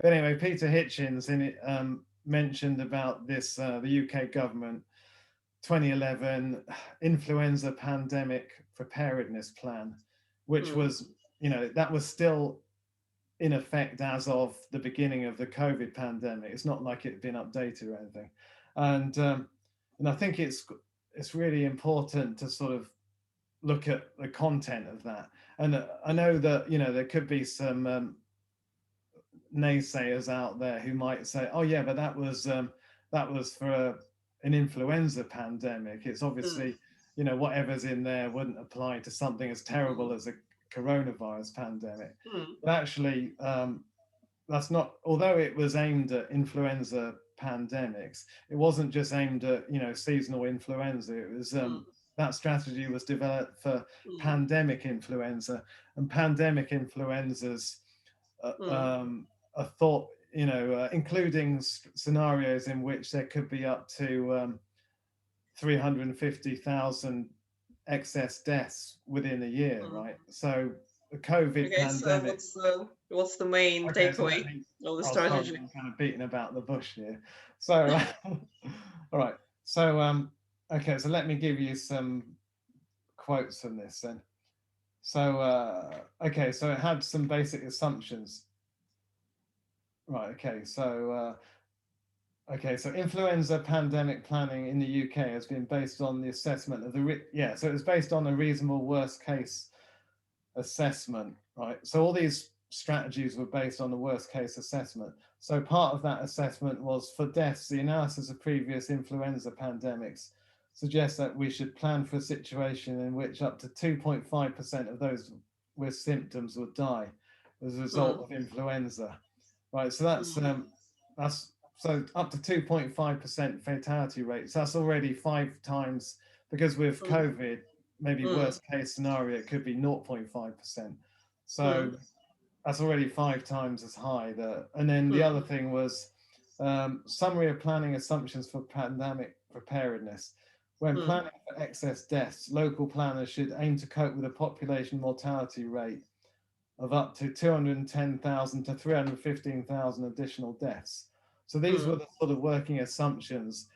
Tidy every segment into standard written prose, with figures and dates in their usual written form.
But anyway, Peter Hitchens in it mentioned about this the UK government 2011 influenza pandemic preparedness plan, which Mm. was, that was still in effect as of the beginning of the COVID pandemic. It's not like it had been updated or anything, and I think it's really important to sort of look at the content of that. And I know that there could be some naysayers out there who might say, "Oh yeah, but that was for an influenza pandemic. It's Mm. obviously whatever's in there wouldn't apply to something as terrible Mm. as a coronavirus pandemic." Mm. But actually, that's not. Although it was aimed at influenza pandemics, it wasn't just aimed at seasonal influenza. It was Mm. that strategy was developed for Mm. pandemic influenza, and pandemic influenzas Mm. are thought, including scenarios in which there could be up to 350,000 excess deaths within a year, Mm. right? So the COVID Okay, so pandemic. what's the main Okay, so takeaway of the oh, sorry, strategy? I'm kind of beating about the bush here. So, all right. So, okay, so let me give you some quotes from this then. So, okay, so it had some basic assumptions. Right, okay, so influenza pandemic planning in the UK has been based on the assessment of so it was based on a reasonable worst case assessment, right? So all these strategies were based on the worst case assessment. So part of that assessment was for deaths, the analysis of previous influenza pandemics suggests that we should plan for a situation in which up to 2.5% of those with symptoms would die as a result Mm. of influenza, right? So Mm. that's so up to 2.5% fatality rates. That's already 5 times, because with Mm. COVID, maybe Mm. worst case scenario, it could be 0.5%. Mm. So that's already 5 times as high. And then the other Mm. thing was summary of planning assumptions for pandemic preparedness. When Mm. planning for excess deaths, local planners should aim to cope with a population mortality rate of up to 210,000 to 315,000 additional deaths. So these were Mm. the sort of working assumptions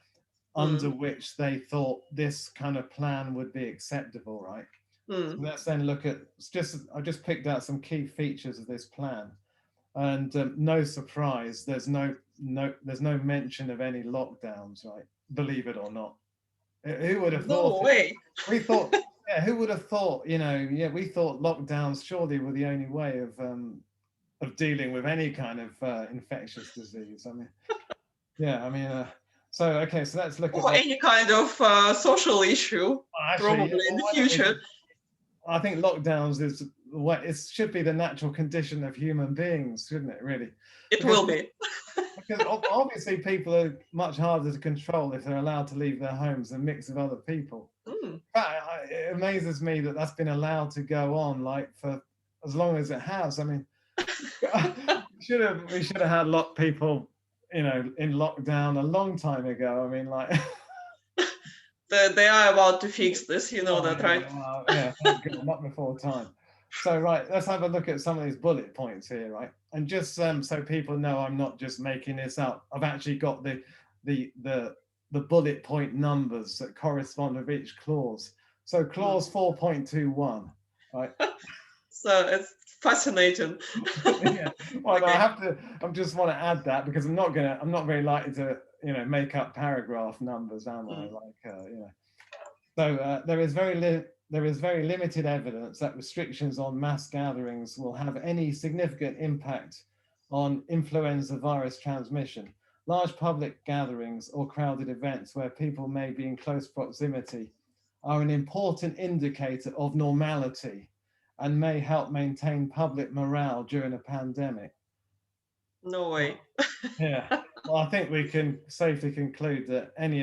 under Mm. which they thought this kind of plan would be acceptable, right? So Mm. let's then look at I just picked out some key features of this plan, and no surprise, there's no mention of any lockdowns, right? Believe it or not, who would have No thought it? way. We thought, yeah, who would have thought? Yeah, we thought lockdowns surely were the only way of dealing with any kind of infectious disease. I mean, yeah, I mean, so okay, so let's look at Or lock. any kind of social issue, Actually, yeah, probably in well, the why don't we future. just? I think lockdowns is what it should be the natural condition of human beings, shouldn't it? Really, It because will be. obviously people are much harder to control if they're allowed to leave their homes and mix with other people. Mm. It amazes me that that's been allowed to go on like for as long as it has. I mean, we should have had locked people, in lockdown a long time ago. I mean, like, They are about to fix this, you know oh that, right? yeah, well, yeah, thank God, not before time. So right, let's have a look at some of these bullet points here, right? And just so people know, I'm not just making this up. I've actually got the the the bullet point numbers that correspond with each clause. So Mm. clause 4.21, right? So it's fascinating. Yeah. Well, no, I Okay. have to. I just want to add that because I'm not very likely to, make up paragraph numbers, am I? Mm. Like, So there is very limited evidence that restrictions on mass gatherings will have any significant impact on influenza virus transmission. Large public gatherings or crowded events where people may be in close proximity are an important indicator of normality and may help maintain public morale during a pandemic. No way. Well, yeah. Well, I think we can safely conclude that any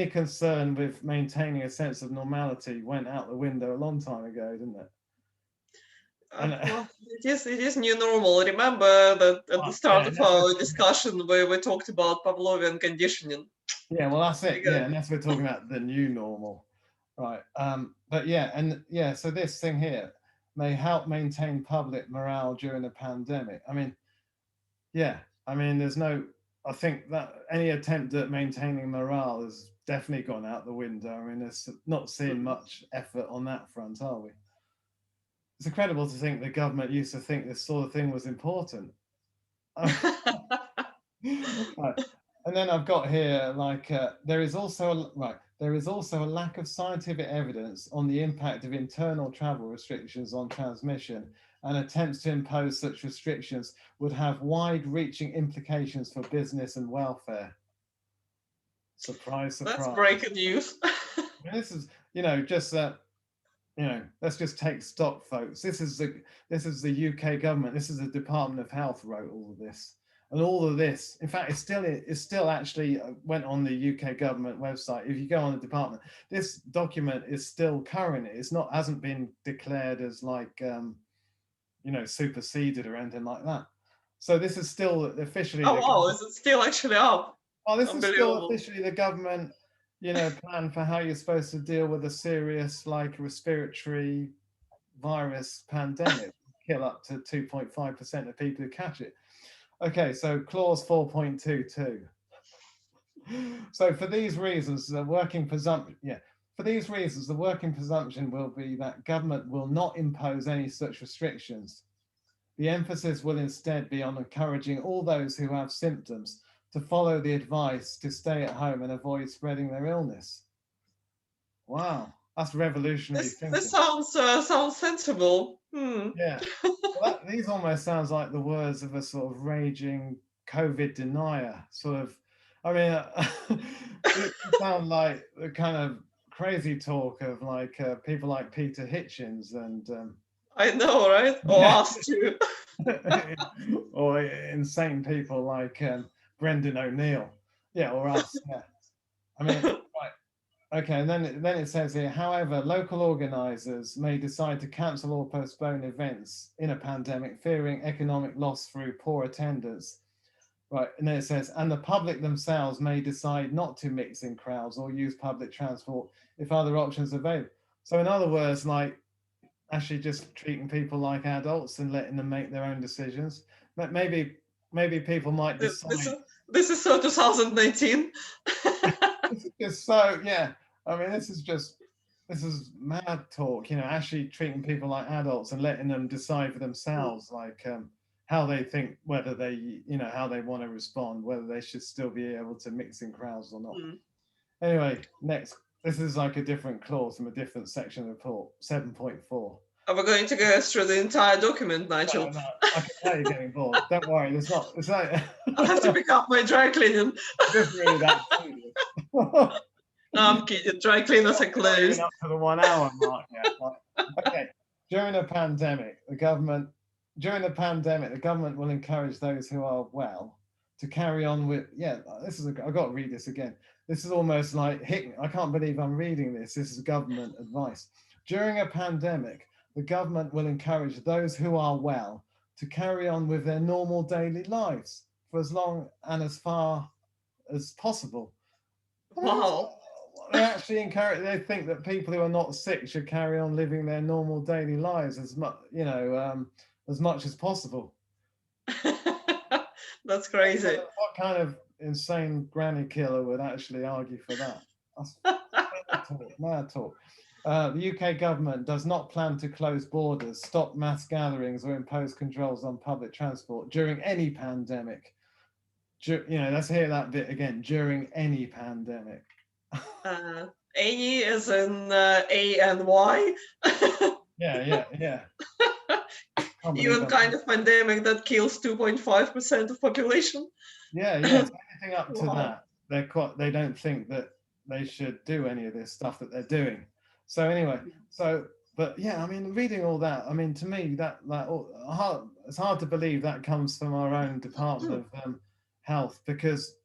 concern with maintaining a sense of normality went out the window a long time ago, didn't it? And Well, it is new normal. Remember that at the start yeah, of unless we're our talking about, discussion where we talked about Pavlovian conditioning. yeah, well, that's it. Yeah, Again. unless we're talking about the new normal, right? But yeah, and yeah, so this thing here may help maintain public morale during a pandemic. I mean, Yeah, I mean, I think that any attempt at maintaining morale has definitely gone out the window. I mean, it's not seeing Mm. much effort on that front, are we? It's incredible to think the government used to think this sort of thing was important. Right. And then I've got here like there is also there is also a lack of scientific evidence on the impact of internal travel restrictions on transmission, and attempts to impose such restrictions would have wide-reaching implications for business and welfare. Surprise, That's surprise. breaking news. And this is, just that, let's just take stock, folks. This is the UK government. This is the Department of Health wrote all of this, and all of this. In fact, it's still actually went on the UK government website. If you go on the department, this document is still current. It's not hasn't been declared as like superseded or anything like that. So this is still officially Oh the wow, is it still actually up? Oh, this is still Unbelievable. officially the government, plan for how you're supposed to deal with a serious, like, respiratory virus pandemic, kill up to 2.5% of people who catch it. Okay, so clause 4.22. So for these reasons, the working presumption, for these reasons, the working presumption will be that government will not impose any such restrictions. The emphasis will instead be on encouraging all those who have symptoms to follow the advice to stay at home and avoid spreading their illness. Wow, that's revolutionary This thinking. sounds sensible. Hmm. Yeah. Well, these almost sounds like the words of a sort of raging COVID denier. Sort of, I mean, it sound like the kind of crazy talk of like people like Peter Hitchens and I know, right? Or yeah, us too. or insane people like Brendan O'Neill. Yeah, or us. Yeah. I mean, right. Okay, and then it says here, however, local organisers may decide to cancel or postpone events in a pandemic, fearing economic loss through poor attendance. Right, and then it says, and the public themselves may decide not to mix in crowds or use public transport if other options are available. So, in other words, like actually just treating people like adults and letting them make their own decisions. But maybe people might This this decide. is this is so 2019. This is just so yeah. I mean, this is mad talk. Actually treating people like adults and letting them decide for themselves, like how they think, whether they how they want to respond, whether they should still be able to mix in crowds or not. Hmm. Anyway, next. This is like a different clause from a different section of the report, 7.4. Are we going to go through the entire document, No, Nigel? no, I can tell you're getting bored. Don't worry, it's not I have to pick up my dry cleaning. just really that tedious. No, I'm kidding. Dry cleaners are We're not even closed. up to the 1 hour mark yet. Okay, during the pandemic, the government will encourage those who are well to carry on with. Yeah, I've got to read this again. This is almost like hitting. I can't believe I'm reading this. This is government advice. During a pandemic, the government will encourage those who are well to carry on with their normal daily lives for as long and as far as possible. I mean, Wow. they actually encourage. They think that people who are not sick should carry on living their normal daily lives as much as possible. That's crazy. What kind of insane granny killer would actually argue for that? That's mad talk. Mad talk. The UK government does not plan to close borders, stop mass gatherings, or impose controls on public transport during any pandemic. Let's hear that bit again. During any pandemic. Any as in A and Y. Yeah. Even kind of pandemic that kills 2.5% of population. Yeah. So anything up to Wow. that, they don't think that they should do any of this stuff that they're doing. So anyway, but yeah, I mean, reading all that, I mean, to me, it's hard to believe that comes from our own Department of Health, because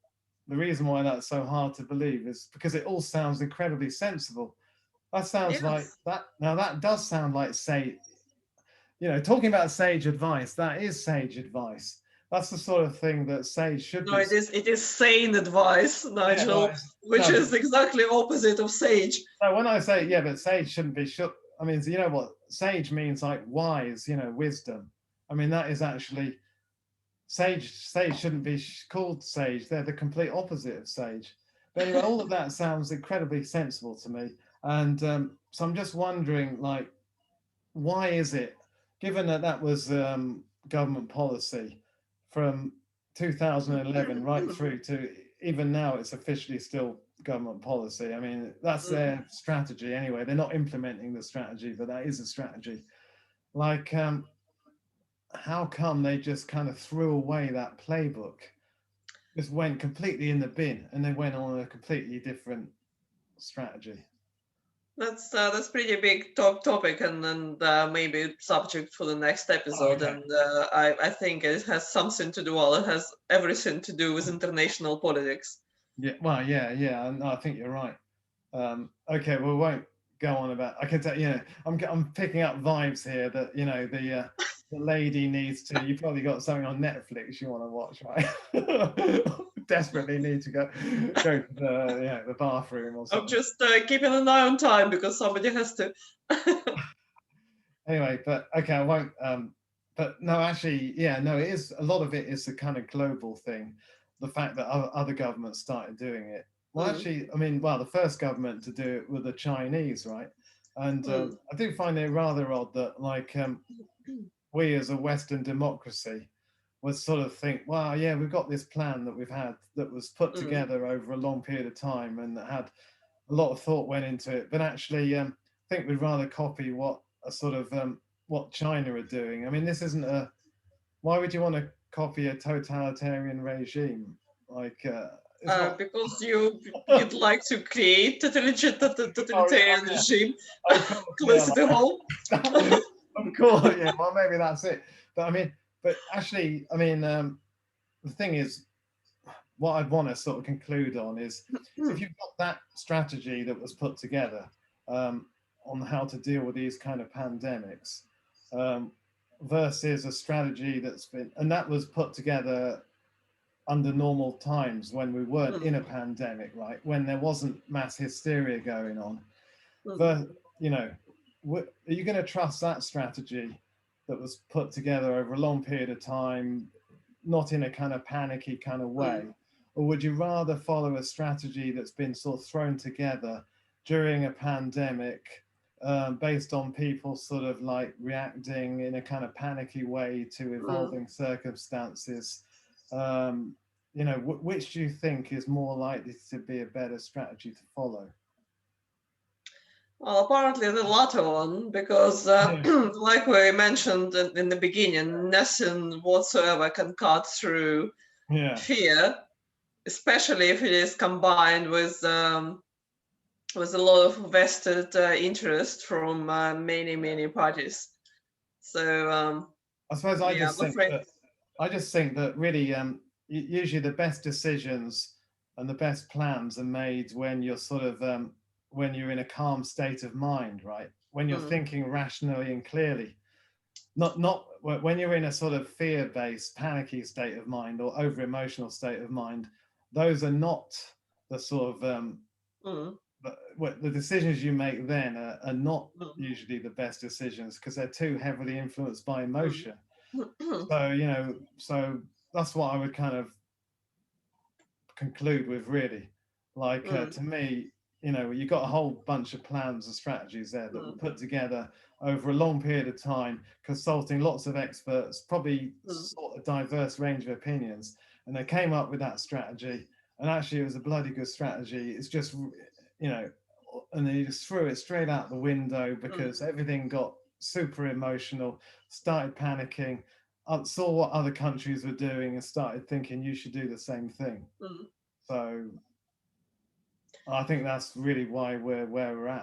the reason why that's so hard to believe is because it all sounds incredibly sensible. That sounds like Yes. that. Now that does sound like talking about sage advice. That is sage advice. That's the sort of thing that sage should No, be. it is sane advice, Yeah, Nigel, right. which No, is exactly opposite of sage. so when I say but sage shouldn't be shook. I mean, you know what sage means, like wise, wisdom. I mean, that is actually Sage shouldn't be called sage. They're the complete opposite of sage. But anyway, all of that sounds incredibly sensible to me. And so I'm just wondering, like, why is it, given that that was government policy from 2011 right through to even now, it's officially still government policy. I mean, that's their strategy anyway. They're not implementing the strategy, but that is a strategy. Like, how come they just kind of threw away that playbook? Just went completely in the bin, and they went on a completely different strategy. That's pretty big topic, and maybe subject for the next episode. Okay. And I think it has something to do. Well, it has everything to do with international politics. Yeah. Well, yeah. No, I think you're right. Okay. Well, we won't go on about. I can tell. You know, I'm picking up vibes here that the lady needs to. You probably got something on Netflix you want to watch, right? Desperately need to go to the bathroom or something. I'm just keeping an eye on time because somebody has to. Anyway, but okay, I won't. But no, actually, yeah, no, it is, a lot of it is the kind of global thing. The fact that other governments started doing it. Well, actually, I mean, well, the first government to do it were the Chinese, right? And I do find it rather odd that, like, we as a Western democracy would sort of think, well, yeah, we've got this plan that we've had that was put together over a long period of time and that had a lot of thought went into it. But actually, I think we'd rather copy what a sort of what China are doing. I mean, this isn't a. Why would you want to copy a totalitarian regime? Like, because you'd like to create totalitarian regime close to home. Of course, yeah. Well, maybe that's it. But I mean, actually, I mean, the thing is, what I'd want to sort of conclude on is if you've got that strategy that was put together on how to deal with these kind of pandemics versus a strategy that's been, and that was put together under normal times when we weren't in a pandemic, right? When there wasn't mass hysteria going on. But, are you going to trust that strategy that was put together over a long period of time, not in a kind of panicky kind of way? Or would you rather follow a strategy that's been sort of thrown together during a pandemic based on people sort of like reacting in a kind of panicky way to evolving circumstances? Which do you think is more likely to be a better strategy to follow? Well, apparently the latter one, because like we mentioned in the beginning, nothing whatsoever can cut through fear, especially if it is combined with a lot of vested interest from many parties. So I suppose I just think that really usually the best decisions and the best plans are made when you're sort of when you're in a calm state of mind, right? When you're thinking rationally and clearly, not when you're in a sort of fear-based, panicky state of mind or over-emotional state of mind. Those are not the sort of the decisions you make then are not usually the best decisions because they're too heavily influenced by emotion. So that's what I would kind of conclude with, really. Like to me, you got a whole bunch of plans and strategies there that were put together over a long period of time, consulting lots of experts, probably sort of diverse range of opinions, and they came up with that strategy. And actually, it was a bloody good strategy. It's just, and they just threw it straight out the window because everything got super emotional, started panicking, saw what other countries were doing, and started thinking you should do the same thing. So I think that's really why we're where we're at.